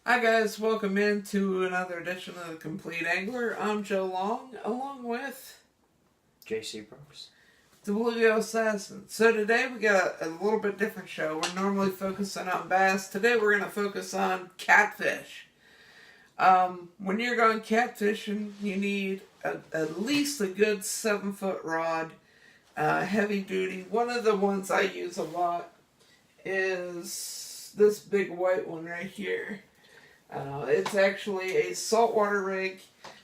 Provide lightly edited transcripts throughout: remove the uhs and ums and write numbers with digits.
Hi guys, welcome into another edition of The Complete Angler. I'm Joe Long, along with JC Brooks. the Bluegill Assassin. So today we got a little bit different show. We're normally focusing on bass. Today we're going to focus on catfish. When you're going catfishing, you need at least a good 7-foot rod, heavy duty. One of the ones I use a lot is this big white one right here. It's actually a saltwater rig,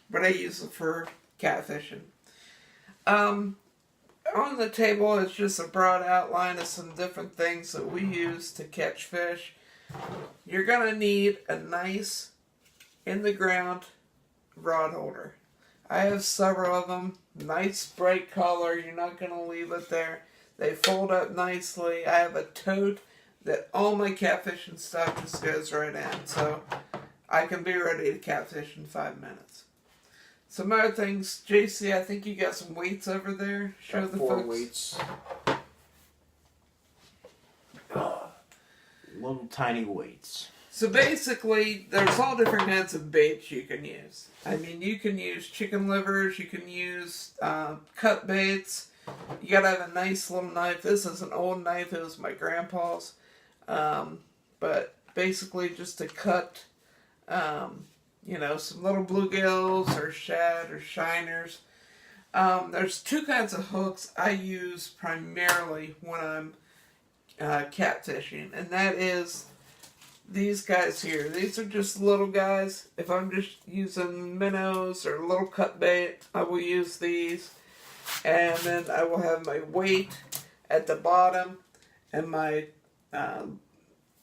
but I use it for catfishing. On the table is just a broad outline of some different things that we use to catch fish. You're going to need a nice in-the-ground rod holder. I have several of them. Nice bright color. You're not going to leave it there. They fold up nicely. I have a tote that all my catfishing stuff just goes right in. So I can be ready to catfish in 5 minutes. Some other things, JC, I think you got some weights over there. Show the Four folks. weights. Little tiny weights. So basically, there's all different kinds of baits you can use. I mean, you can use chicken livers, you can use cut baits. You gotta have a nice little knife. This is an old knife, it was my grandpa's. But basically just to cut, some little bluegills or shad or shiners. There's two kinds of hooks I use primarily when I'm catfishing, and that is these guys here. These are just little guys. If I'm just using minnows or little cut bait, I will use these. And then I will have my weight at the bottom and my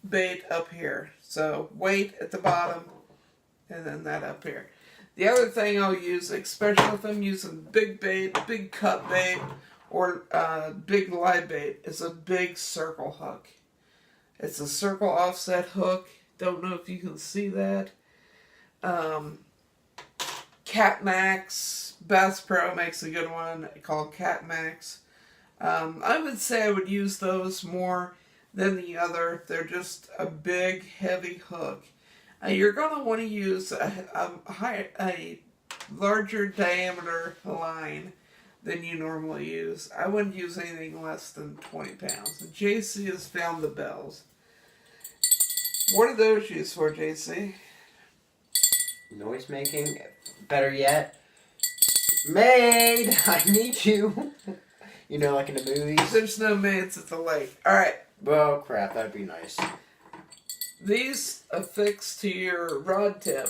bait up here. So weight at the bottom and then that up here. The other thing I'll use, especially if I'm using big bait, big cut bait, or big live bait, is a big circle hook. It's a circle offset hook. Don't know if you can see that. Cat Max, Bass Pro makes a good one called Cat Max. I would say I would use those more than the other. They're just a big, heavy hook. You're going to want to use a larger diameter line than you normally use. I wouldn't use anything less than 20 pounds. JC has found the bells. What are those used for, JC? Noise making. Better yet, maid, I need you. You know, like in the movies. There's no maids at the lake. Alright. Well, crap, that'd be nice. These affix to your rod tip.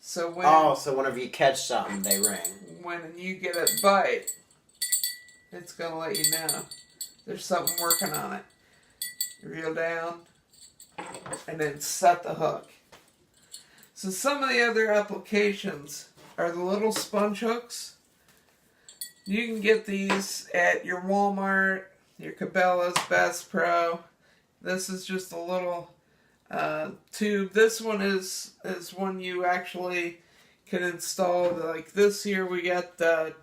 So whenever you catch something, they ring. When you get a bite, it's going to let you know there's something working on it. Reel down, and then set the hook. So some of the other applications are the little sponge hooks. You can get these at your Walmart, your Cabela's, Bass Pro. This is just a little tube. This one is one you actually can install. Like this here, we got the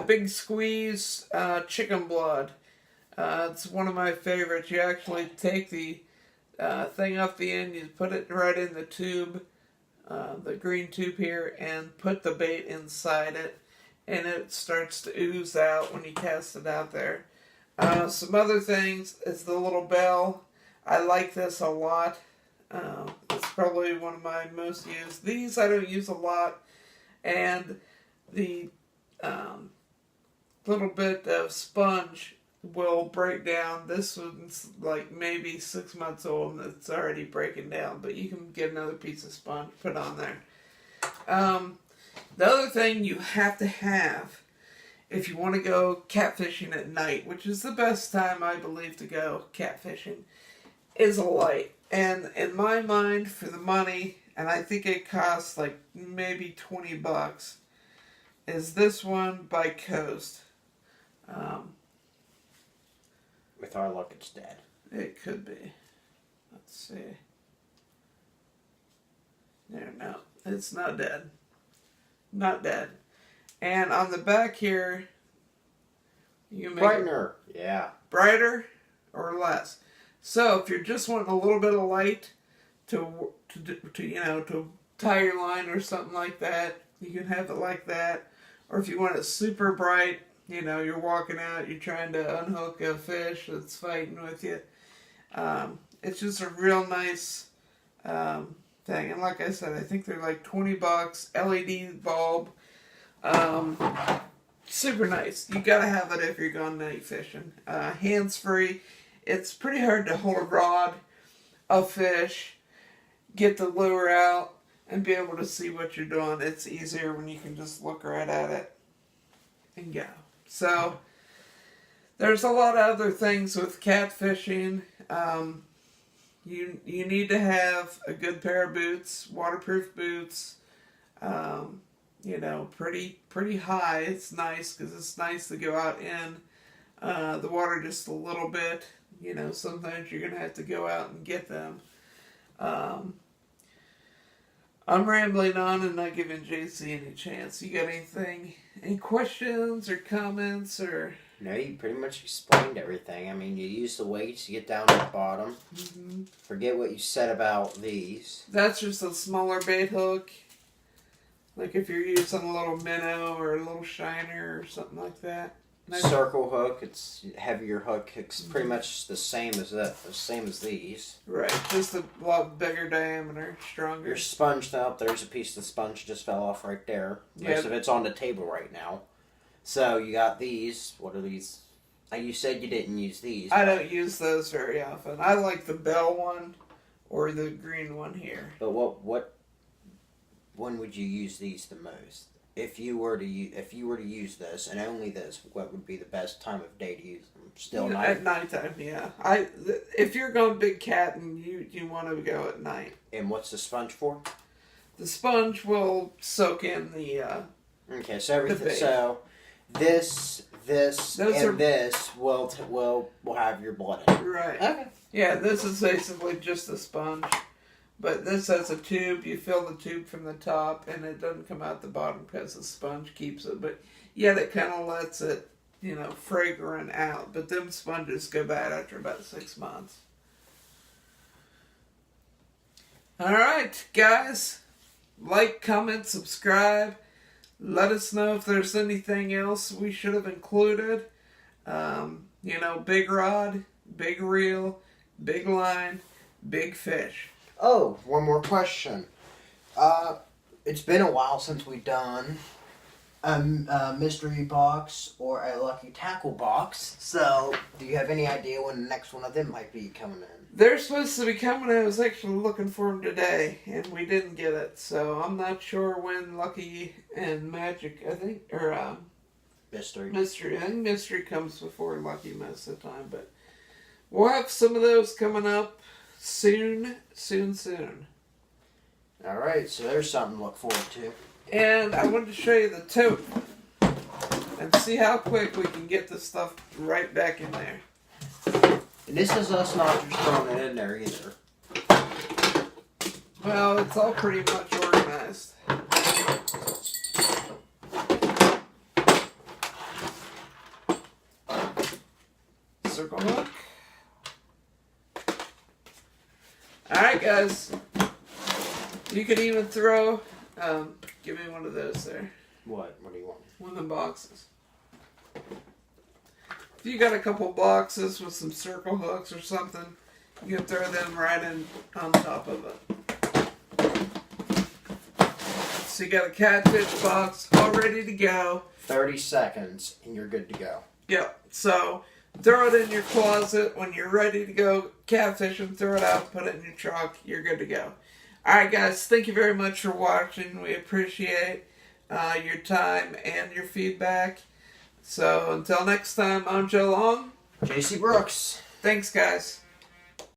Big Squeeze chicken blood. It's one of my favorites. You actually take the thing off the end, you put it right in the tube, the green tube here, and put the bait inside it, and it starts to ooze out when you cast it out there. Some other things is the little bell. I like this a lot. It's probably one of my most used. These I don't use a lot, and the little bit of sponge will break down. This one's like maybe 6 months old and it's already breaking down, but you can get another piece of sponge, put on there. The other thing you have to have if you want to go catfishing at night, which is the best time I believe to go catfishing, is a light. And in my mind, for the money, and I think it costs like maybe $20, is this one by Coast. With our luck, it's dead. It could be. Let's see. No, it's not dead. Not dead. And on the back here, you make Brightener. Yeah. brighter or less. So if you're just wanting a little bit of light to to tie your line or something like that. You can have it like that. Or if you want it super bright, you're walking out, you're trying to unhook a fish that's fighting with you. It's just a real nice thing. And like I said, I think they're like $20, LED bulb. Super nice. You gotta have it if you're going night fishing. Hands-free. It's pretty hard to hold a rod, a fish, get the lure out, and be able to see what you're doing. It's easier when you can just look right at it and go. So, there's a lot of other things with catfishing. You need to have a good pair of boots, waterproof boots. Pretty high. It's nice because it's nice to go out in the water just a little bit. Sometimes you're going to have to go out and get them. I'm rambling on and not giving JC any chance. You got any questions or comments or... No, you pretty much explained everything. I mean, you use the weights to get down to the bottom. Mm-hmm. Forget what you said about these. That's just a smaller bait hook. Like if you're using a little minnow or a little shiner or something like that. Circle hook, it's heavier hook. It's pretty much the same as these. Right, just a lot bigger diameter, stronger. Your sponge up there's a piece of the sponge just fell off right there. Most of it's on the table right now. So you got these. What are these? You said you didn't use these. I don't use those very often. I like the Bell one or the green one here. But when would you use these the most? If you were to use this and only this, what would be the best time of day to use them? Still night? At nighttime, yeah. If you're going big cat and you want to go at night. And what's the sponge for? The sponge will soak in the. Okay, so everything. So this, and this will have your blood in it. Right. Okay. Yeah, this is basically just a sponge. But this has a tube. You fill the tube from the top, and it doesn't come out the bottom because the sponge keeps it. But yet it kind of lets it, fragrant out. But them sponges go bad after about 6 months. All right, guys. Like, comment, subscribe. Let us know if there's anything else we should have included. Big rod, big reel, big line, big fish. Oh, one more question. It's been a while since we've done a mystery box or a lucky tackle box. So, do you have any idea when the next one of them might be coming in? They're supposed to be coming. I was actually looking for them today, and we didn't get it. So, I'm not sure when Lucky and Magic, I think, or Mystery. I think Mystery comes before Lucky most of the time, but we'll have some of those coming up. Soon. Alright, so there's something to look forward to. And I wanted to show you the tote. And see how quick we can get this stuff right back in there. And this is us not just throwing it in there either. Well, it's all pretty much organized. Circle hook. Alright guys, you could even throw, give me one of those there. What? What do you want? One of them boxes. If you got a couple boxes with some circle hooks or something, you can throw them right in on top of it. So you got a catfish box all ready to go. 30 seconds and you're good to go. Yep, so throw it in your closet. When you're ready to go catfishing, throw it out, put it in your truck. You're good to go. Alright guys, thank you very much for watching. We appreciate your time and your feedback. So until next time, I'm Joe Long. JC Brooks. Thanks guys.